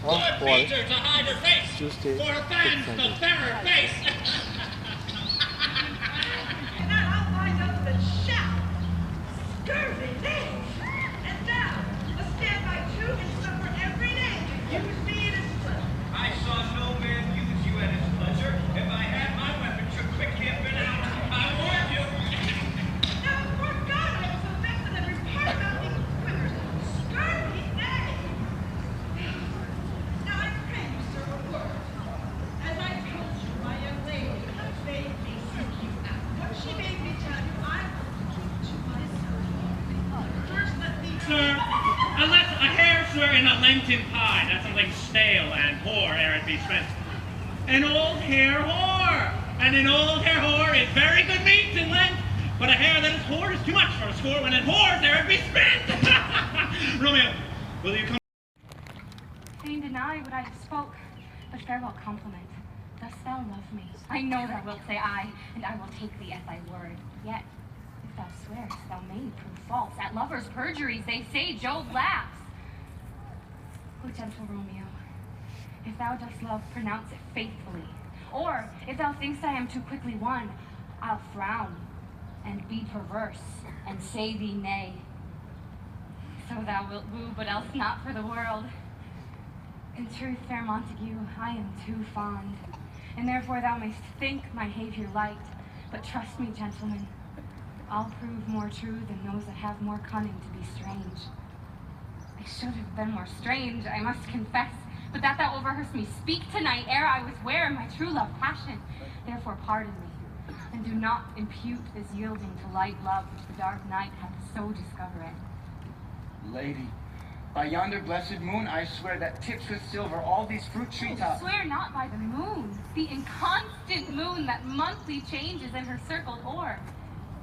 Good feature to hide her face, Tuesday, for her fans the fairer face. And I'll find out the shout. Scurvy name. And now, a standby tube and suffer every day to use me in his pleasure. I saw no man use you at his pleasure. If I had my weapon, should quickly have been out. I warn you. Now, for God, I was so vexed at every part about these quivers. Scurvy name. Now, I pray you, sir, a word. As I told you, my young lady made me seek you out. What she made me tell you, I want to keep to myself. First, let me... Sir, unless a hare, sir, in a Lenten pie, that's something stale and poor ere it be spent. An old hare whore, and an old hare whore is very good meat in Lent, but a hare that is whored is too much for a score when it whores ere it be spent. Romeo, will you come? Fain deny what I have spoke, but farewell compliment. Dost thou love me? I know thou wilt say aye, and I will take thee at thy word. Yet, if thou swearest, thou may prove false. At lovers' perjuries, they say Jove laughs. O gentle Romeo, if thou dost love, pronounce it faithfully. Or, if thou thinkst I am too quickly won, I'll frown and be perverse and say thee nay. So thou wilt woo, but else not for the world. In truth, fair Montague, I am too fond, and therefore thou mayst think my behavior light, but trust me, gentlemen, I'll prove more true than those that have more cunning to be strange. I should have been more strange, I must confess, but that thou overheardst me speak tonight ere I was ware of my true love passion. Therefore pardon me, and do not impute this yielding to light love which the dark night hath so discovered. Lady, by yonder blessed moon, I swear that tips with silver all these fruit treetops. Swear not by the moon, the inconstant moon that monthly changes in her circled orb,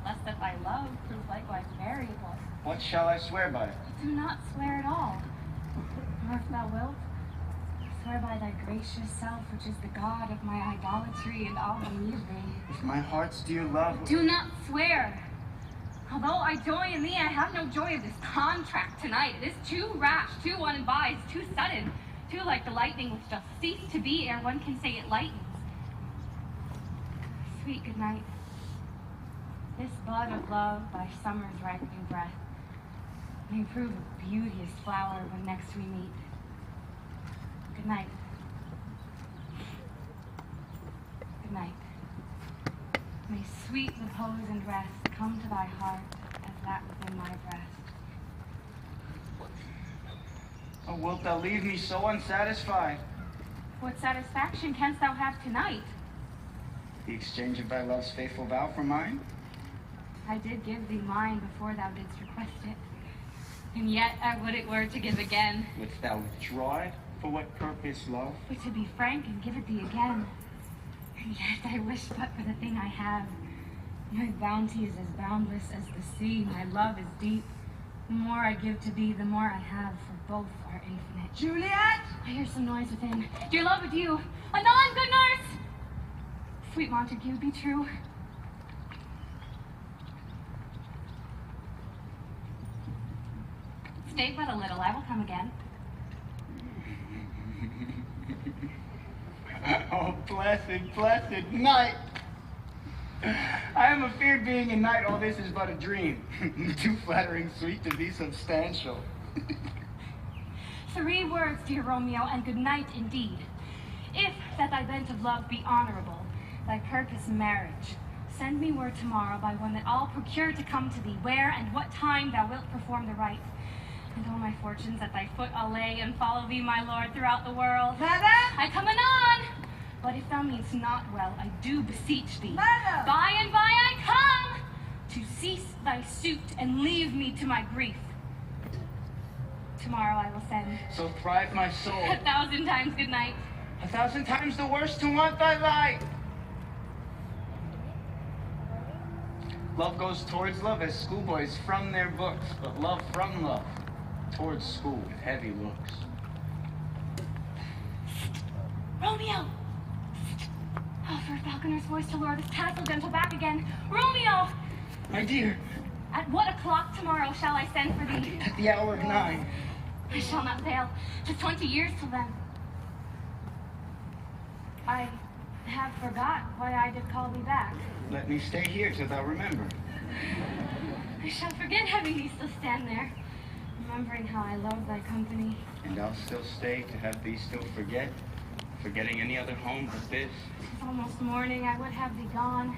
lest that thy love prove likewise variable. What shall I swear by? Do not swear at all, nor if thou wilt, swear by thy gracious self, which is the god of my idolatry, and I'll believe thee. If my heart's dear love... Do not swear. Although I joy in thee, I have no joy of this contract tonight. It is too rash, too unadvised, too sudden, too like the lightning which doth cease to be ere one can say it lightens. Sweet good night. This bud of love by summer's ripening breath may prove a beauteous flower when next we meet. Good night. Good night. May sweet repose and rest come to thy heart as that within my breast. Oh, wilt thou leave me so unsatisfied? What satisfaction canst thou have tonight? The exchange of thy love's faithful vow for mine? I did give thee mine before thou didst request it, and yet I would it were to give again. Wouldst thou withdraw it? For what purpose, love? But to be frank and give it thee again. And yet I wish but for the thing I have. My bounty is as boundless as the sea. My love is deep. The more I give to thee, the more I have, for both are infinite. Juliet! I hear some noise within. Dear love, adieu. Anon, good nurse! Sweet Montague, be true. Stay but a little, I will come again. Oh, blessed, blessed night! I am afeard being a knight, all this is but a dream. Too flattering sweet to be substantial. 3 words, dear Romeo, and good night indeed. If that thy bent of love be honorable, thy purpose marriage, send me word tomorrow by one that I'll procure to come to thee, where and what time thou wilt perform the rite. And all my fortunes at thy foot I'll lay, and follow thee, my lord, throughout the world. Madam! I come anon! But if thou meanst not well, I do beseech thee. Madam! By and by I come, to cease thy suit and leave me to my grief. Tomorrow I will send. So thrive my soul. 1,000 times good night. 1,000 times the worse to want thy light. Love goes towards love as schoolboys from their books, but love from love towards school with heavy looks. Romeo! Oh, for a falconer's voice to lure this tassel gentle back again. Romeo! My dear. At what o'clock tomorrow shall I send for thee? At the hour of 9. I shall not fail. 'Tis 20 years till then. I have forgot why I did call thee back. Let me stay here till thou remember. I shall forget having thee still stand there, remembering how I love thy company. And I'll still stay to have thee still forget, forgetting any other home but this. It's almost morning, I would have thee gone.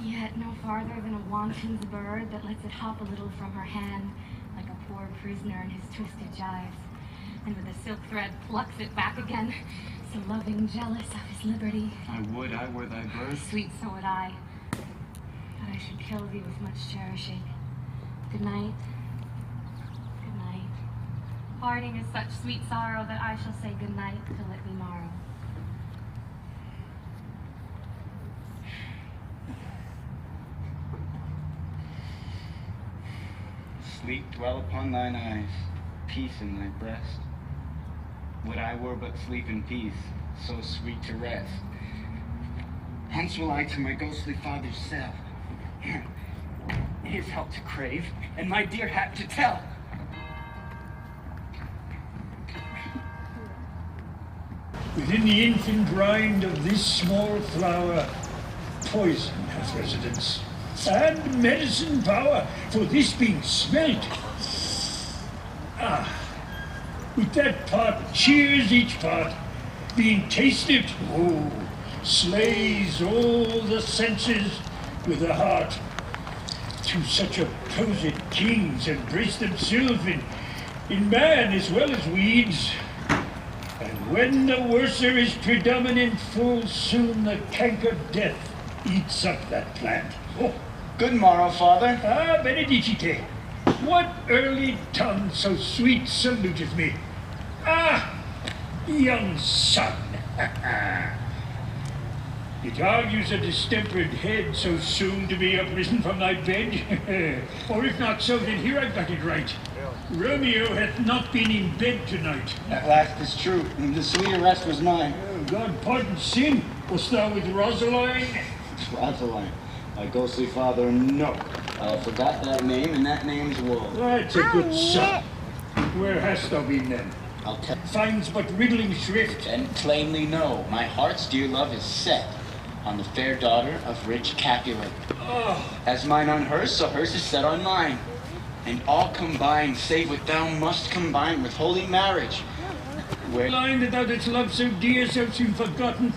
Yet no farther than a wanton's bird that lets it hop a little from her hand, like a poor prisoner in his twisted gyves, and with a silk thread plucks it back again, so loving, jealous of his liberty. I would I were thy bird. Sweet, so would I. But I should kill thee with much cherishing. Good night. Good night. Parting is such sweet sorrow that I shall say good night till it be morrow. Sleep dwell upon thine eyes, peace in thy breast. Would I were but sleep in peace, so sweet to rest. Hence will I to my ghostly father's cell, his help to crave, and my dear hap to tell. Within the infant rind of this small flower, poison hath residence, and medicine power, for this being smelt. With that part cheers each part, being tasted, slays all the senses with the heart. To such opposed kings embrace themselves in man as well as weeds. And when the worser is predominant, full soon the canker death eats up that plant. Good morrow, father. Benedicite, what early tongue so sweet saluteth me? Young son. It argues a distempered head so soon to be uprisen from thy bed. Or if not so, then here I've got it right. Romeo hath not been in bed tonight. At last is true, and the sweeter rest was mine. God pardon sin. Wast thou with Rosaline? Rosaline, my ghostly father, no. I forgot that name, and that name's woe. That's a good son. Where hast thou been then? I'll tell. Finds but riddling shrift. And plainly know, my heart's dear love is set on the fair daughter of rich Capulet. As mine on hers, so hers is set on mine. And all combined, save what thou must combine with holy marriage. Where Line that thou didst love so dear, so soon forgotten.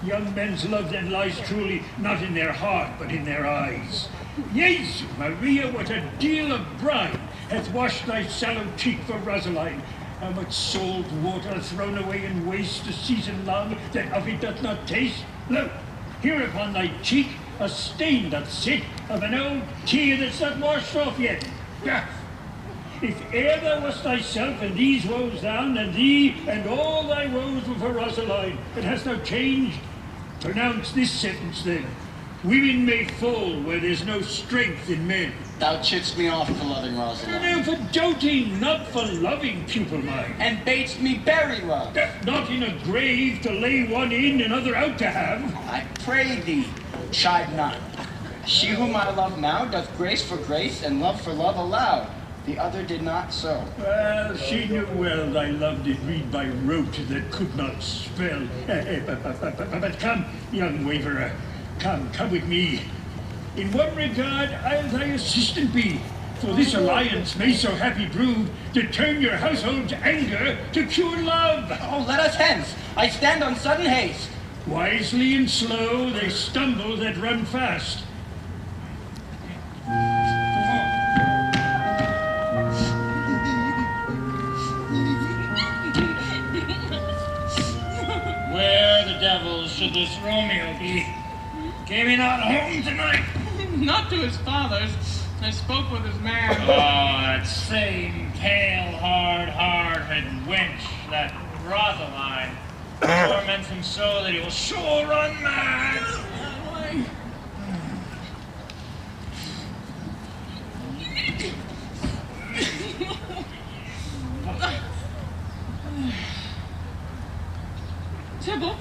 Young men's love then lies truly not in their heart, but in their eyes. Jesu Maria, what a deal of brine hath washed thy sallow cheek for Rosaline. How much salt water thrown away in waste a season long, that of it doth not taste? Lo, here upon thy cheek a stain doth sit of an old tear that's not washed off yet. If e'er thou wast thyself and these woes down, then thee and all thy woes were for Rosaline, and hast thou changed? Pronounce this sentence then. Women may fall where there's no strength in men. thou chidst me off for loving Rosaline. No, for doting, not for loving, pupil mine. And badest me bury love. Not in a grave to lay one in, another out to have. I pray thee, chide not. She whom I love now doth grace for grace and love for love allow. The other did not so. Well, she knew well thy love did read by rote that could not spell. But come, young waverer, come with me. In one regard, I'll thy assistant be, for this alliance may so happy prove to turn your household's anger to pure love. Oh, let us hence. I stand on sudden haste. Wisely and slow, they stumble that run fast. Where the devil should this Romeo be? Came he not home tonight? Not to his father's. I spoke with his man. Oh, that same pale, hard-hearted wench, that Rosaline, torments him so that he will sure run mad. Tybalt,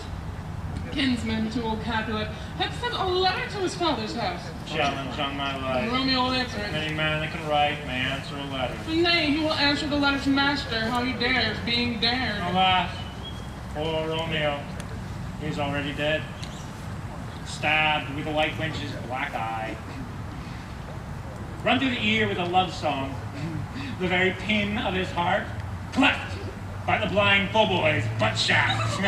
kinsman to old Capulet, had sent a letter to his father's house. Challenge on my life. Romeo will answer it. Any man that can write may answer a letter. Nay, he will answer the letter's master, how he dares, being dared. Alas, poor Romeo. He's already dead. Stabbed with a white wench's black eye. Run through the ear with a love song. The very pin of his heart. Cleft by the blind boy's butt shaft.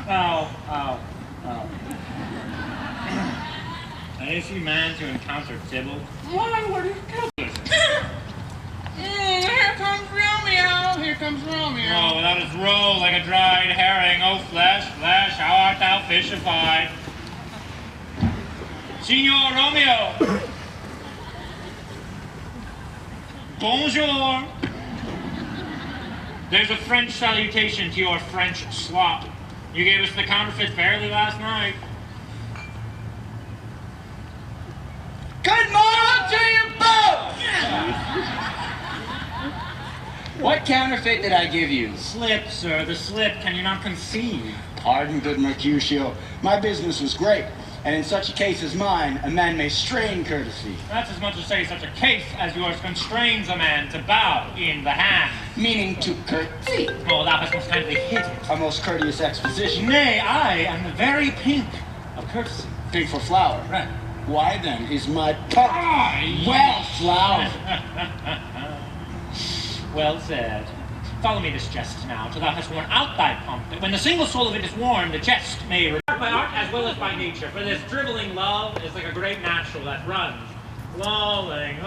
Oh. Is he man to encounter Tybalt? Why would he kill us? Here comes Romeo! Here comes Romeo! Oh, without his roll like a dried herring. Oh, flesh, how art thou fishified? Signor Romeo! Bonjour! There's a French salutation to your French slop. You gave us the counterfeit fairly last night. Good morning to you both! What counterfeit did I give you? Slip, sir, the slip. Can you not conceive? Pardon, good Mercutio. My business was great, and in such a case as mine, a man may strain courtesy. That's as much as say such a case as yours constrains a man to bow in the hand. Meaning to curtsy. Oh, thou hast most kindly hit it. A most courteous exposition. Nay, I am the very pink of courtesy. Pink for flower. Right. Why then is my pump well flowered? Well said. Follow me this jest now, till thou hast worn out thy pump, that when the single soul of it is worn, the jest may return by art as well as by nature. For this dribbling love is like a great natural that runs, lolling